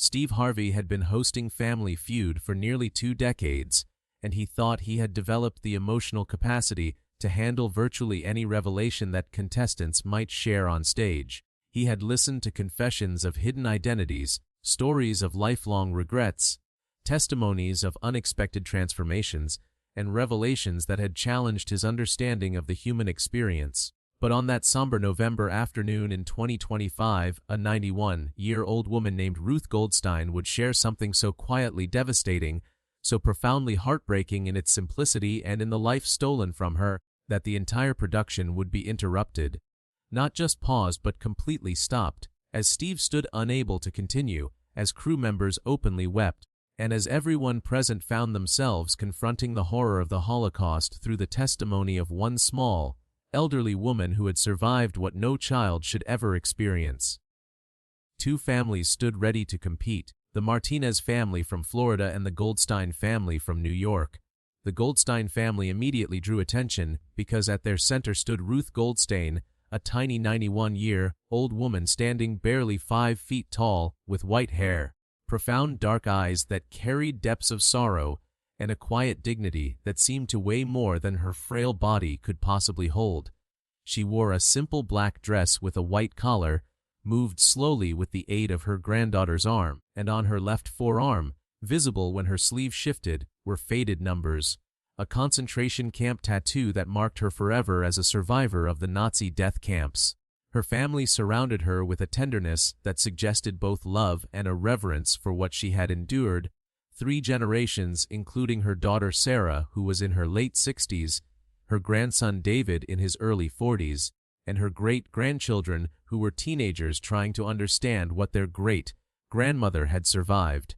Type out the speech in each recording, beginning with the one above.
Steve Harvey had been hosting Family Feud for nearly 2 decades, and he thought he had developed the emotional capacity to handle virtually any revelation that contestants might share on stage. He had listened to confessions of hidden identities, stories of lifelong regrets, testimonies of unexpected transformations, and revelations that had challenged his understanding of the human experience. But on that somber November afternoon in 2025, a 91-year-old woman named Ruth Goldstein would share something so quietly devastating, so profoundly heartbreaking in its simplicity and in the life stolen from her, that the entire production would be interrupted. Not just paused but completely stopped, as Steve stood unable to continue, as crew members openly wept, and as everyone present found themselves confronting the horror of the Holocaust through the testimony of one small, elderly woman who had survived what no child should ever experience. 2 families stood ready to compete, the Martinez family from Florida and the Goldstein family from New York. The Goldstein family immediately drew attention because at their center stood Ruth Goldstein, a tiny 91-year-old woman standing barely 5 feet tall, with white hair, profound dark eyes that carried depths of sorrow, and a quiet dignity that seemed to weigh more than her frail body could possibly hold. She wore a simple black dress with a white collar, moved slowly with the aid of her granddaughter's arm, and on her left forearm, visible when her sleeve shifted, were faded numbers, a concentration camp tattoo that marked her forever as a survivor of the Nazi death camps. Her family surrounded her with a tenderness that suggested both love and a reverence for what she had endured. 3 generations, including her daughter Sarah, who was in her late 60s, her grandson David in his early 40s, and her great-grandchildren who were teenagers trying to understand what their great-grandmother had survived.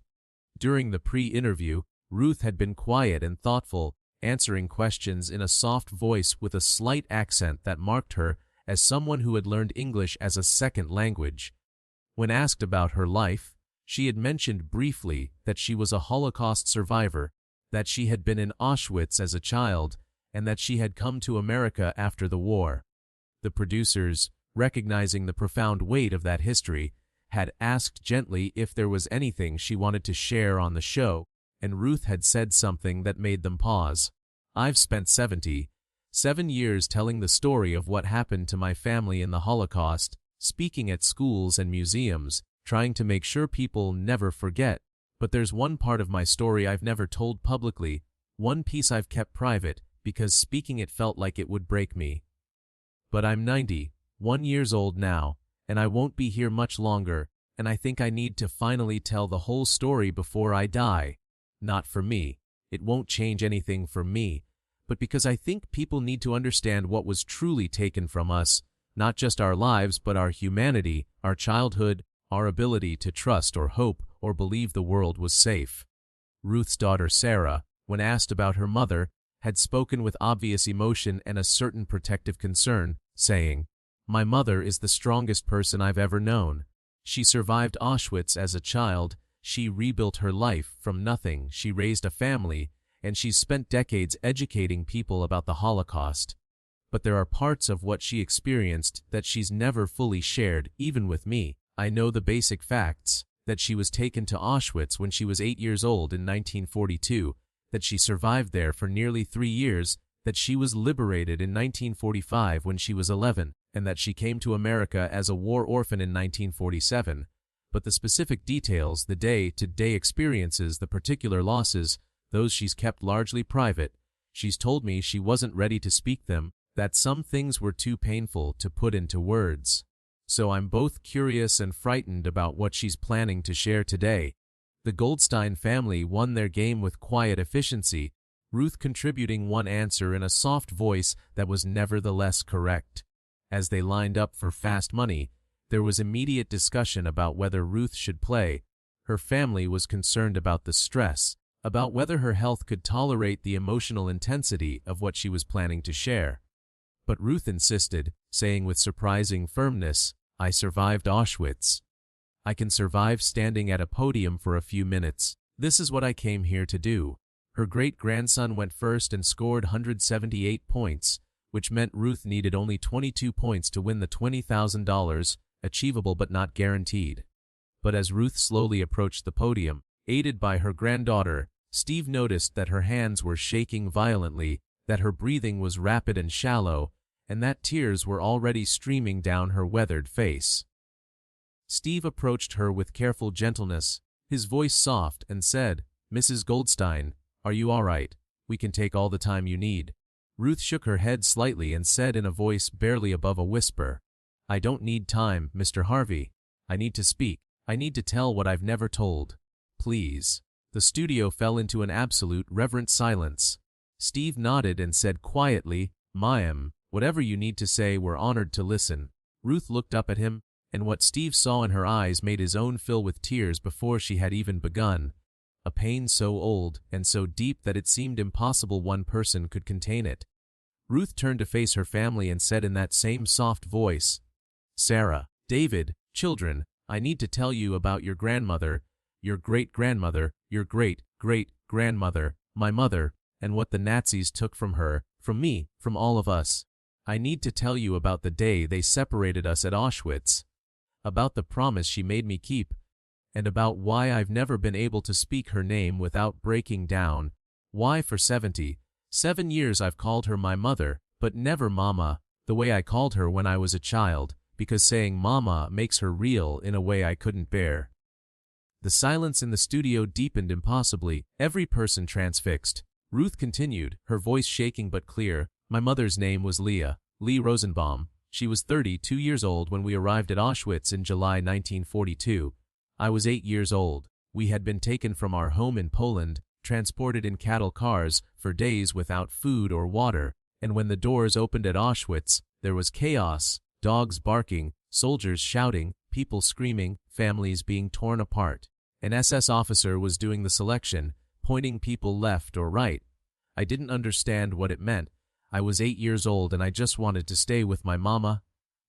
During the pre-interview, Ruth had been quiet and thoughtful, answering questions in a soft voice with a slight accent that marked her as someone who had learned English as a second language. When asked about her life, she had mentioned briefly that she was a Holocaust survivor, that she had been in Auschwitz as a child, and that she had come to America after the war. The producers, recognizing the profound weight of that history, had asked gently if there was anything she wanted to share on the show, and Ruth had said something that made them pause. "I've spent 77 years telling the story of what happened to my family in the Holocaust, speaking at schools and museums, trying to make sure people never forget. But there's one part of my story I've never told publicly, one piece I've kept private, because speaking it felt like it would break me. But I'm 91 years old now, and I won't be here much longer, and I think I need to finally tell the whole story before I die. Not for me. It won't change anything for me, but because I think people need to understand what was truly taken from us, not just our lives but our humanity, our childhood, our ability to trust or hope or believe the world was safe." Ruth's daughter Sarah, when asked about her mother, had spoken with obvious emotion and a certain protective concern, saying, "My mother is the strongest person I've ever known. She survived Auschwitz as a child, she rebuilt her life from nothing, she raised a family, and she's spent decades educating people about the Holocaust. But there are parts of what she experienced that she's never fully shared, even with me. I know the basic facts, that she was taken to Auschwitz when she was 8 years old in 1942, that she survived there for nearly 3 years, that she was liberated in 1945 when she was 11, and that she came to America as a war orphan in 1947. But the specific details, the day-to-day experiences, the particular losses, those she's kept largely private. She's told me she wasn't ready to speak them, that some things were too painful to put into words. So I'm both curious and frightened about what she's planning to share today." The Goldstein family won their game with quiet efficiency, Ruth contributing one answer in a soft voice that was nevertheless correct. As they lined up for fast money, there was immediate discussion about whether Ruth should play. Her family was concerned about the stress, about whether her health could tolerate the emotional intensity of what she was planning to share. But Ruth insisted, saying with surprising firmness, "I survived Auschwitz. I can survive standing at a podium for a few minutes. This is what I came here to do." Her great-grandson went first and scored 178 points, which meant Ruth needed only 22 points to win the $20,000, achievable but not guaranteed. But as Ruth slowly approached the podium, aided by her granddaughter, Steve noticed that her hands were shaking violently, that her breathing was rapid and shallow, and that tears were already streaming down her weathered face. Steve approached her with careful gentleness, his voice soft, and said, "Mrs. Goldstein, are you all right? We can take all the time you need." Ruth shook her head slightly and said in a voice barely above a whisper, "I don't need time, Mr. Harvey. I need to speak. I need to tell what I've never told. Please." The studio fell into an absolute reverent silence. Steve nodded and said quietly, "Ma'am, whatever you need to say, we're honored to listen." Ruth looked up at him, and what Steve saw in her eyes made his own fill with tears before she had even begun. A pain so old and so deep that it seemed impossible one person could contain it. Ruth turned to face her family and said in that same soft voice, "Sarah, David, children, I need to tell you about your grandmother, your great-grandmother, your great-great-grandmother, my mother, and what the Nazis took from her, from me, from all of us. I need to tell you about the day they separated us at Auschwitz, about the promise she made me keep, and about why I've never been able to speak her name without breaking down, why for 77 years I've called her my mother, but never Mama, the way I called her when I was a child, because saying Mama makes her real in a way I couldn't bear." The silence in the studio deepened impossibly, every person transfixed. Ruth continued, her voice shaking but clear, "My mother's name was Leah, Lee Rosenbaum. She was 32 years old when we arrived at Auschwitz in July 1942. I was 8 years old. We had been taken from our home in Poland, transported in cattle cars, for days without food or water, and when the doors opened at Auschwitz, there was chaos, dogs barking, soldiers shouting, people screaming, families being torn apart. An SS officer was doing the selection, pointing people left or right. I didn't understand what it meant. I was 8 years old and I just wanted to stay with my mama."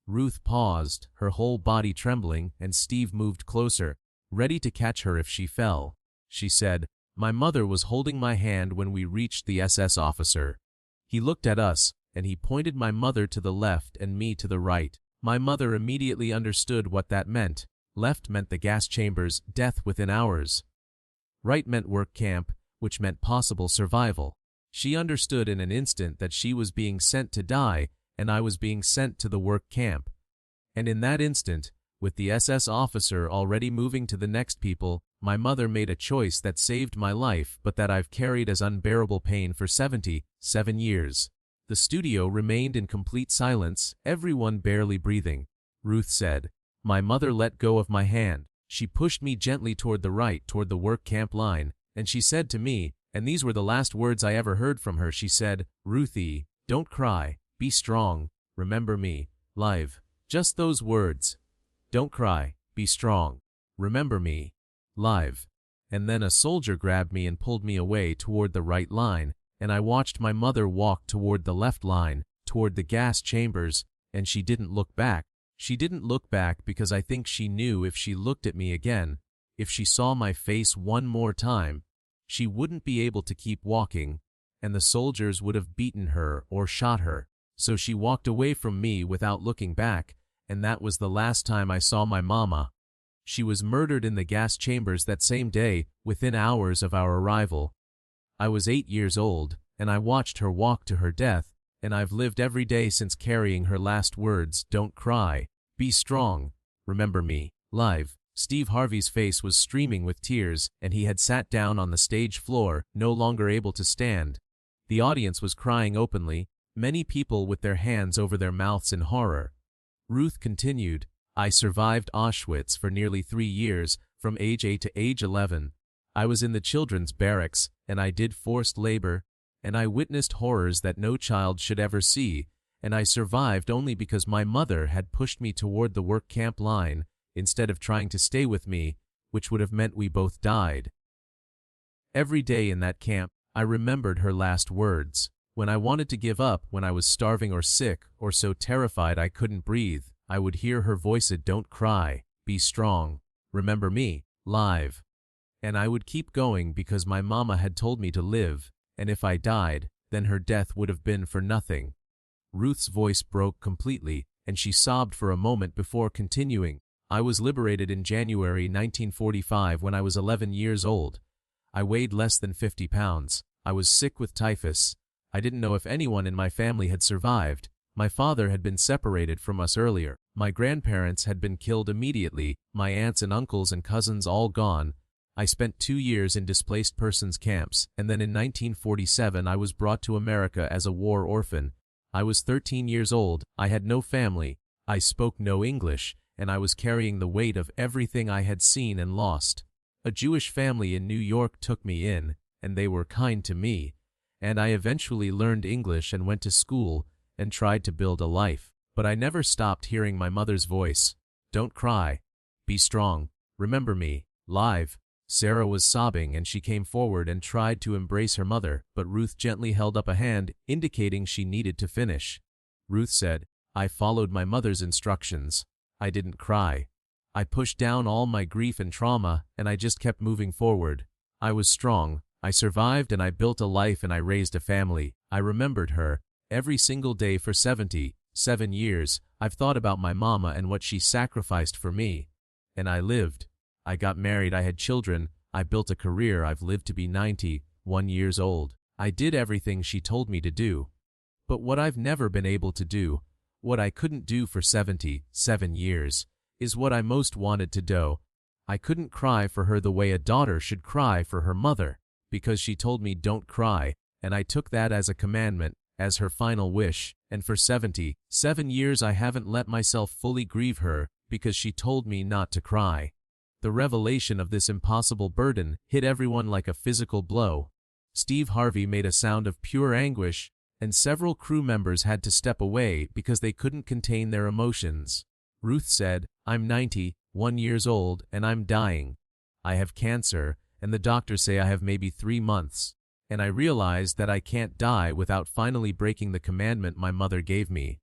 Ruth paused, her whole body trembling, and Steve moved closer, ready to catch her if she fell. She said, "My mother was holding my hand when we reached the SS officer. He looked at us, and he pointed my mother to the left and me to the right. My mother immediately understood what that meant. Left meant the gas chambers, death within hours. Right meant work camp, which meant possible survival. She understood in an instant that she was being sent to die, and I was being sent to the work camp. And in that instant, with the SS officer already moving to the next people, my mother made a choice that saved my life but that I've carried as unbearable pain for 77 years." The studio remained in complete silence, everyone barely breathing. Ruth said, "My mother let go of my hand. She pushed me gently toward the right, toward the work camp line, and she said to me, and these were the last words I ever heard from her, she said, 'Ruthie, don't cry, be strong, remember me, live.' Just those words. Don't cry, be strong, remember me, live." And then a soldier grabbed me and pulled me away toward the right line, and I watched my mother walk toward the left line, toward the gas chambers, and she didn't look back. She didn't look back because I think she knew if she looked at me again, if she saw my face one more time, she wouldn't be able to keep walking, and the soldiers would have beaten her or shot her. So she walked away from me without looking back, and that was the last time I saw my mama. She was murdered in the gas chambers that same day, within hours of our arrival. I was 8 years old, and I watched her walk to her death, and I've lived every day since carrying her last words, "Don't cry, be strong, remember me, live." Steve Harvey's face was streaming with tears, and he had sat down on the stage floor, no longer able to stand. The audience was crying openly, many people with their hands over their mouths in horror. Ruth continued, "I survived Auschwitz for nearly 3 years, from age 8 to age 11. I was in the children's barracks, and I did forced labor, and I witnessed horrors that no child should ever see, and I survived only because my mother had pushed me toward the work camp line, instead of trying to stay with me, which would have meant we both died. Every day in that camp, I remembered her last words. When I wanted to give up, when I was starving or sick, or so terrified I couldn't breathe, I would hear her voice said, 'Don't cry, be strong, remember me, live.' And I would keep going because my mama had told me to live, and if I died, then her death would have been for nothing." Ruth's voice broke completely, and she sobbed for a moment before continuing, I was liberated in January 1945 when I was 11 years old. I weighed less than 50 pounds. I was sick with typhus. I didn't know if anyone in my family had survived. My father had been separated from us earlier. My grandparents had been killed immediately, my aunts and uncles and cousins all gone. I spent 2 years in displaced persons camps, and then in 1947 I was brought to America as a war orphan. I was 13 years old, I had no family, I spoke no English, and I was carrying the weight of everything I had seen and lost. A Jewish family in New York took me in, and they were kind to me, and I eventually learned English and went to school and tried to build a life. But I never stopped hearing my mother's voice. Don't cry. Be strong. Remember me. Live. Sarah was sobbing and she came forward and tried to embrace her mother, but Ruth gently held up a hand, indicating she needed to finish. Ruth said, I followed my mother's instructions. I didn't cry. I pushed down all my grief and trauma, and I just kept moving forward. I was strong. I survived and I built a life and I raised a family. I remembered her. Every single day for 77 years, I've thought about my mama and what she sacrificed for me. And I lived. I got married, I had children, I built a career, I've lived to be 91 years old. I did everything she told me to do. But what I've never been able to do, what I couldn't do for 77 years, is what I most wanted to do. I couldn't cry for her the way a daughter should cry for her mother, because she told me don't cry, and I took that as a commandment, as her final wish, and for 77 years I haven't let myself fully grieve her, because she told me not to cry. The revelation of this impossible burden hit everyone like a physical blow. Steve Harvey made a sound of pure anguish, and several crew members had to step away because they couldn't contain their emotions. Ruth said, I'm 91 years old and I'm dying. I have cancer, and the doctors say I have maybe 3 months. And I realized that I can't die without finally breaking the commandment my mother gave me.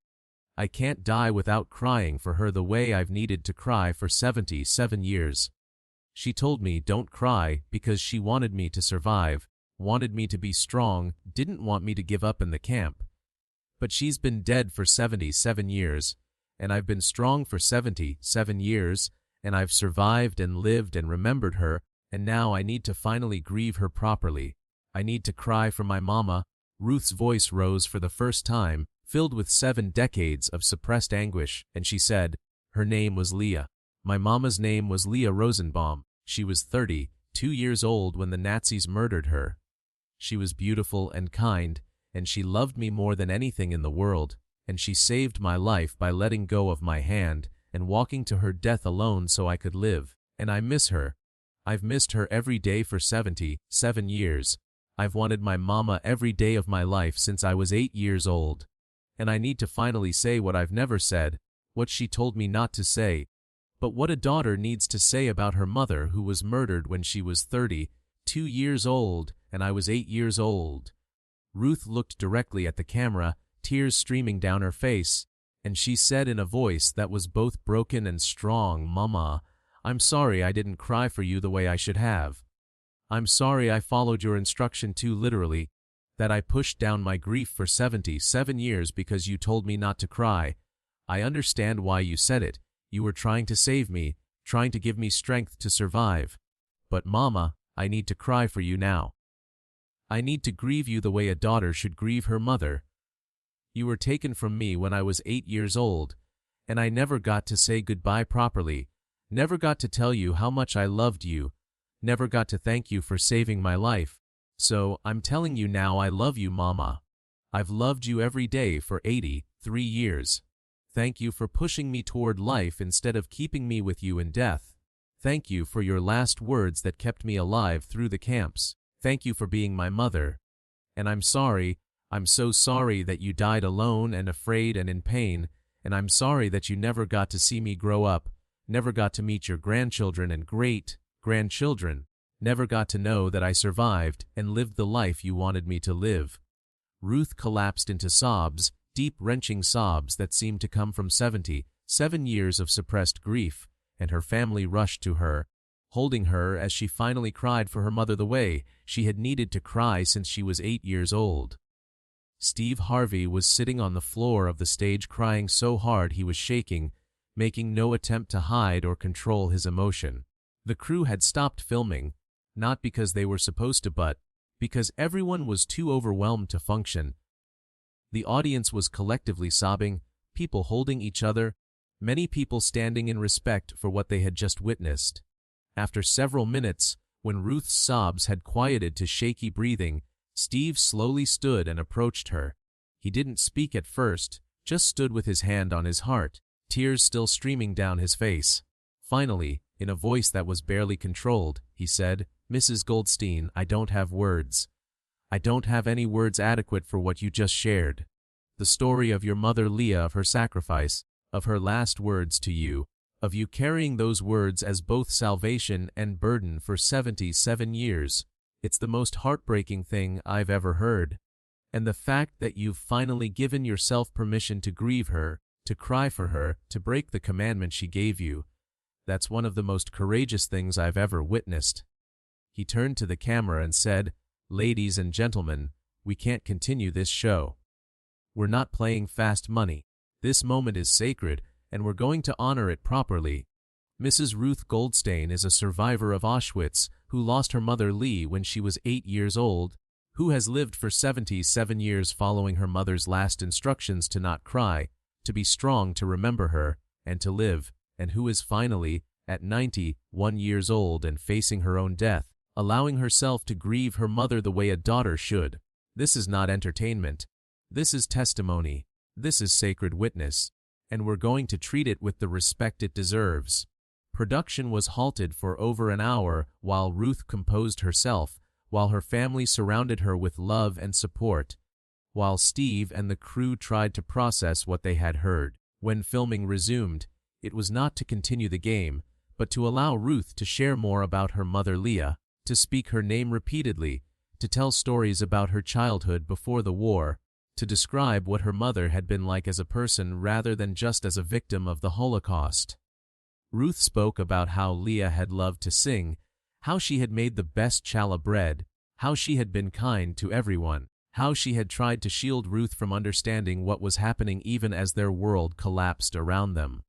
I can't die without crying for her the way I've needed to cry for 77 years. She told me don't cry because she wanted me to survive, wanted me to be strong, didn't want me to give up in the camp. But she's been dead for 77 years, and I've been strong for 77 years, and I've survived and lived and remembered her, and now I need to finally grieve her properly. I need to cry for my mama. Ruth's voice rose for the first time, filled with 7 decades of suppressed anguish, and she said, her name was Leah. My mama's name was Leah Rosenbaum. She was 32 years old when the Nazis murdered her. She was beautiful and kind, and she loved me more than anything in the world, and she saved my life by letting go of my hand and walking to her death alone so I could live, and I miss her. I've missed her every day for 77 years. I've wanted my mama every day of my life since I was 8 years old. And I need to finally say what I've never said, what she told me not to say, but what a daughter needs to say about her mother who was murdered when she was 32 years old and I was 8 years old. Ruth looked directly at the camera, tears streaming down her face, and she said in a voice that was both broken and strong, Mama, I'm sorry I didn't cry for you the way I should have. I'm sorry I followed your instruction too literally, that I pushed down my grief for 77 years because you told me not to cry. I understand why you said it. You were trying to save me, trying to give me strength to survive. But Mama, I need to cry for you now. I need to grieve you the way a daughter should grieve her mother. You were taken from me when I was 8 years old, and I never got to say goodbye properly, never got to tell you how much I loved you, never got to thank you for saving my life. So, I'm telling you now I love you, Mama. I've loved you every day for 83 years. Thank you for pushing me toward life instead of keeping me with you in death. Thank you for your last words that kept me alive through the camps. Thank you for being my mother. And I'm so sorry that you died alone and afraid and in pain, and I'm sorry that you never got to see me grow up, never got to meet your grandchildren and great-grandchildren, never got to know that I survived and lived the life you wanted me to live. Ruth collapsed into sobs, deep wrenching sobs that seemed to come from 77 years of suppressed grief, and her family rushed to her, holding her as she finally cried for her mother the way she had needed to cry since she was 8 years old. Steve Harvey was sitting on the floor of the stage crying so hard he was shaking, making no attempt to hide or control his emotion. The crew had stopped filming, not because they were supposed to but because everyone was too overwhelmed to function. The audience was collectively sobbing, people holding each other, many people standing in respect for what they had just witnessed. After several minutes, when Ruth's sobs had quieted to shaky breathing, Steve slowly stood and approached her. He didn't speak at first, just stood with his hand on his heart, tears still streaming down his face. Finally, in a voice that was barely controlled, he said, "Mrs. Goldstein, I don't have words. I don't have any words adequate for what you just shared. The story of your mother Leah, of her sacrifice, of her last words to you, of you carrying those words as both salvation and burden for 77 years. It's the most heartbreaking thing I've ever heard. And the fact that you've finally given yourself permission to grieve her, to cry for her, to break the commandment she gave you, that's one of the most courageous things I've ever witnessed." He turned to the camera and said, "Ladies and gentlemen, we can't continue this show. We're not playing fast money. This moment is sacred, and we're going to honor it properly. Mrs. Ruth Goldstein is a survivor of Auschwitz who lost her mother Leah when she was 8 years old, who has lived for 77 years following her mother's last instructions to not cry, to be strong, to remember her, and to live, and who is finally, at 91 years old and facing her own death, allowing herself to grieve her mother the way a daughter should. This is not entertainment. This is testimony. This is sacred witness, and we're going to treat it with the respect it deserves." Production was halted for over an hour while Ruth composed herself, while her family surrounded her with love and support, while Steve and the crew tried to process what they had heard. When filming resumed, it was not to continue the game, but to allow Ruth to share more about her mother Leah, to speak her name repeatedly, to tell stories about her childhood before the war, to describe what her mother had been like as a person rather than just as a victim of the Holocaust. Ruth spoke about how Leah had loved to sing, how she had made the best challah bread, how she had been kind to everyone, how she had tried to shield Ruth from understanding what was happening even as their world collapsed around them.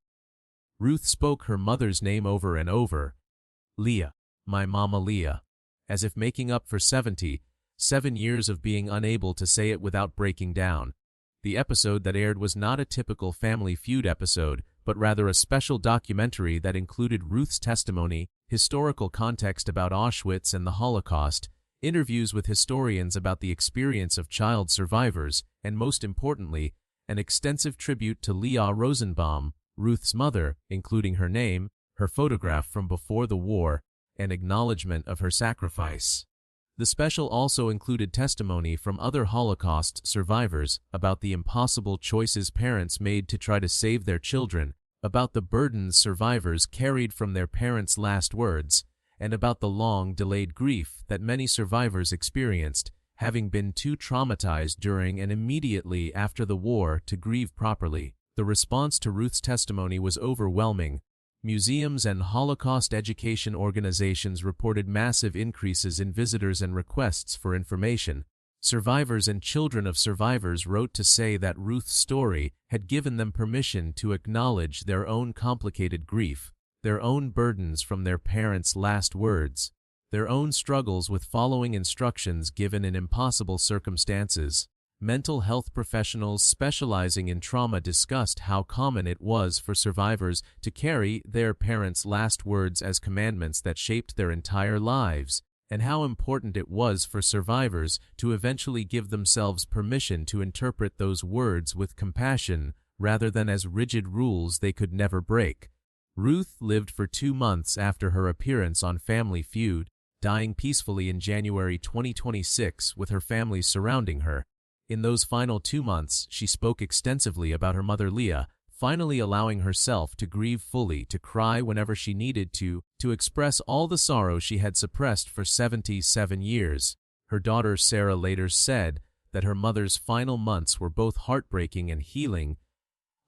Ruth spoke her mother's name over and over, "Leah, my mama Leah," as if making up for 77 years of being unable to say it without breaking down. The episode that aired was not a typical Family Feud episode, but rather a special documentary that included Ruth's testimony, historical context about Auschwitz and the Holocaust, interviews with historians about the experience of child survivors, and most importantly, an extensive tribute to Leah Rosenbaum, Ruth's mother, including her name, her photograph from before the war, and acknowledgement of her sacrifice. The special also included testimony from other Holocaust survivors about the impossible choices parents made to try to save their children, about the burdens survivors carried from their parents' last words, and about the long-delayed grief that many survivors experienced, having been too traumatized during and immediately after the war to grieve properly. The response to Ruth's testimony was overwhelming. Museums and Holocaust education organizations reported massive increases in visitors and requests for information. Survivors and children of survivors wrote to say that Ruth's story had given them permission to acknowledge their own complicated grief, their own burdens from their parents' last words, their own struggles with following instructions given in impossible circumstances. Mental health professionals specializing in trauma discussed how common it was for survivors to carry their parents' last words as commandments that shaped their entire lives, and how important it was for survivors to eventually give themselves permission to interpret those words with compassion rather than as rigid rules they could never break. Ruth lived for 2 months after her appearance on Family Feud, dying peacefully in January 2026 with her family surrounding her. In those final 2 months, she spoke extensively about her mother Leah, finally allowing herself to grieve fully, to cry whenever she needed to express all the sorrow she had suppressed for 77 years. Her daughter Sarah later said that her mother's final months were both heartbreaking and healing.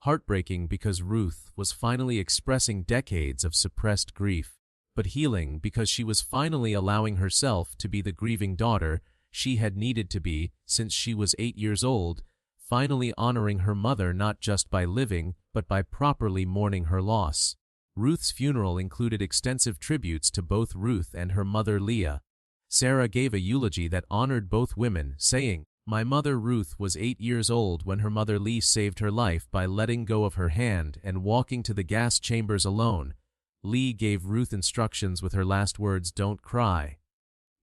Heartbreaking because Ruth was finally expressing decades of suppressed grief, but healing because she was finally allowing herself to be the grieving daughter she had needed to be since she was 8 years old, finally honoring her mother not just by living, but by properly mourning her loss. Ruth's funeral included extensive tributes to both Ruth and her mother Leah. Sarah gave a eulogy that honored both women, saying, "My mother Ruth was 8 years old when her mother Leah saved her life by letting go of her hand and walking to the gas chambers alone. Leah gave Ruth instructions with her last words, 'Don't cry.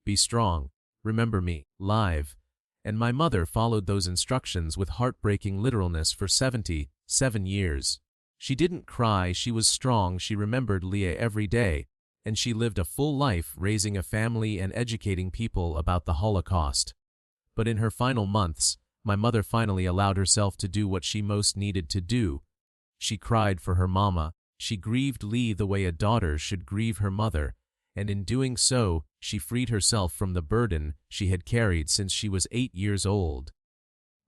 Be strong. Remember me, live.' And my mother followed those instructions with heartbreaking literalness for 77 years. She didn't cry, she was strong, she remembered Leah every day, and she lived a full life raising a family and educating people about the Holocaust. But in her final months, my mother finally allowed herself to do what she most needed to do. She cried for her mama, she grieved Leah the way a daughter should grieve her mother, and in doing so, she freed herself from the burden she had carried since she was 8 years old.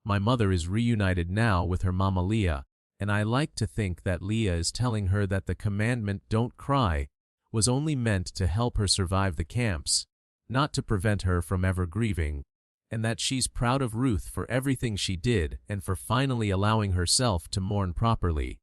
My mother is reunited now with her mama Leah, and I like to think that Leah is telling her that the commandment 'don't cry' was only meant to help her survive the camps, not to prevent her from ever grieving, and that she's proud of Ruth for everything she did and for finally allowing herself to mourn properly.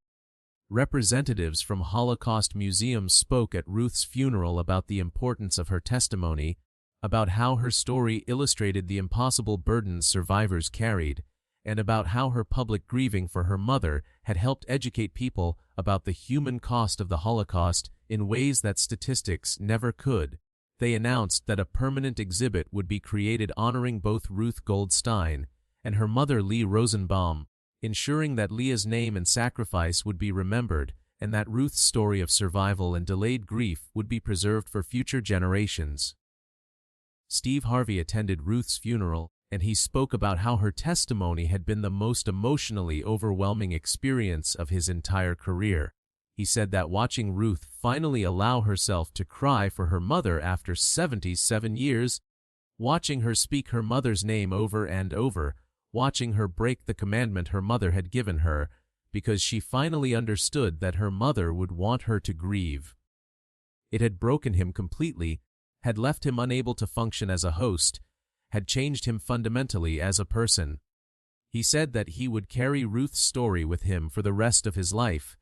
Representatives from Holocaust museums spoke at Ruth's funeral about the importance of her testimony, about how her story illustrated the impossible burdens survivors carried, and about how her public grieving for her mother had helped educate people about the human cost of the Holocaust in ways that statistics never could. They announced that a permanent exhibit would be created honoring both Ruth Goldstein and her mother Leah Rosenbaum, ensuring that Leah's name and sacrifice would be remembered and that Ruth's story of survival and delayed grief would be preserved for future generations. Steve Harvey attended Ruth's funeral, and he spoke about how her testimony had been the most emotionally overwhelming experience of his entire career. He said that watching Ruth finally allow herself to cry for her mother after 77 years, watching her speak her mother's name over and over, watching her break the commandment her mother had given her, because she finally understood that her mother would want her to grieve. It had broken him completely, had left him unable to function as a host, had changed him fundamentally as a person. He said that he would carry Ruth's story with him for the rest of his life,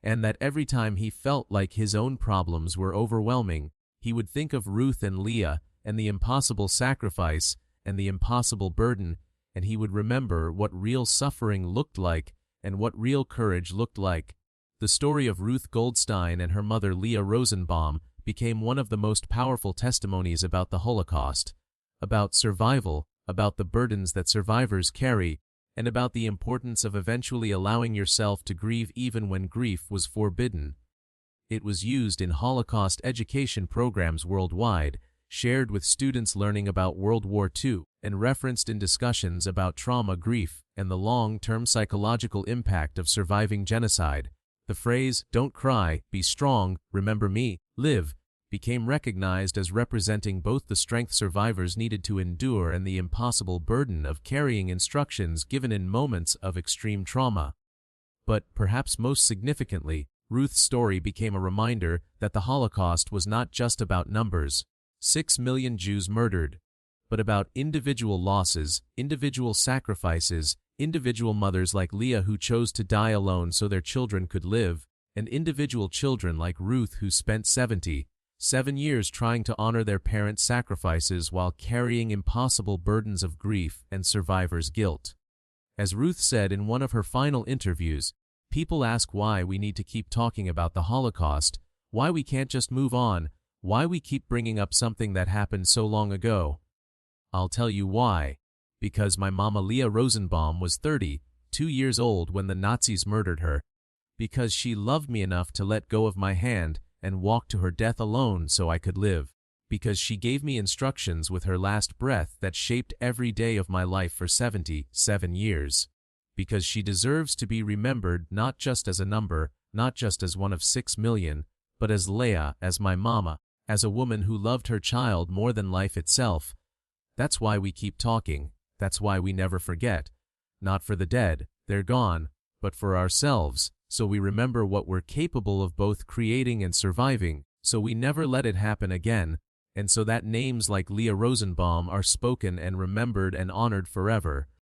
and that every time he felt like his own problems were overwhelming, he would think of Ruth and Leah and the impossible sacrifice and the impossible burden, and he would remember what real suffering looked like and what real courage looked like. The story of Ruth Goldstein and her mother Leah Rosenbaum became one of the most powerful testimonies about the Holocaust, about survival, about the burdens that survivors carry, and about the importance of eventually allowing yourself to grieve even when grief was forbidden. It was used in Holocaust education programs worldwide, shared with students learning about World War II, and referenced in discussions about trauma, grief, and the long-term psychological impact of surviving genocide. The phrase, "Don't cry, be strong, remember me, live," became recognized as representing both the strength survivors needed to endure and the impossible burden of carrying instructions given in moments of extreme trauma. But, perhaps most significantly, Ruth's story became a reminder that the Holocaust was not just about numbers, 6 million Jews murdered, but about individual losses, individual sacrifices, individual mothers like Leah who chose to die alone so their children could live, and individual children like Ruth who spent 77 years trying to honor their parents' sacrifices while carrying impossible burdens of grief and survivor's guilt. As Ruth said in one of her final interviews, people ask why we need to keep talking about the Holocaust, why we can't just move on, why we keep bringing up something that happened so long ago. I'll tell you why. Because my mama Leah Rosenbaum was 32 years old when the Nazis murdered her. Because she loved me enough to let go of my hand and walk to her death alone so I could live. Because she gave me instructions with her last breath that shaped every day of my life for 77 years. Because she deserves to be remembered not just as a number, not just as one of 6 million, but as Leah, as my mama, as a woman who loved her child more than life itself. That's why we keep talking. That's why we never forget. Not for the dead, they're gone, but for ourselves, so we remember what we're capable of both creating and surviving, so we never let it happen again, and so that names like Leah Rosenbaum are spoken and remembered and honored forever.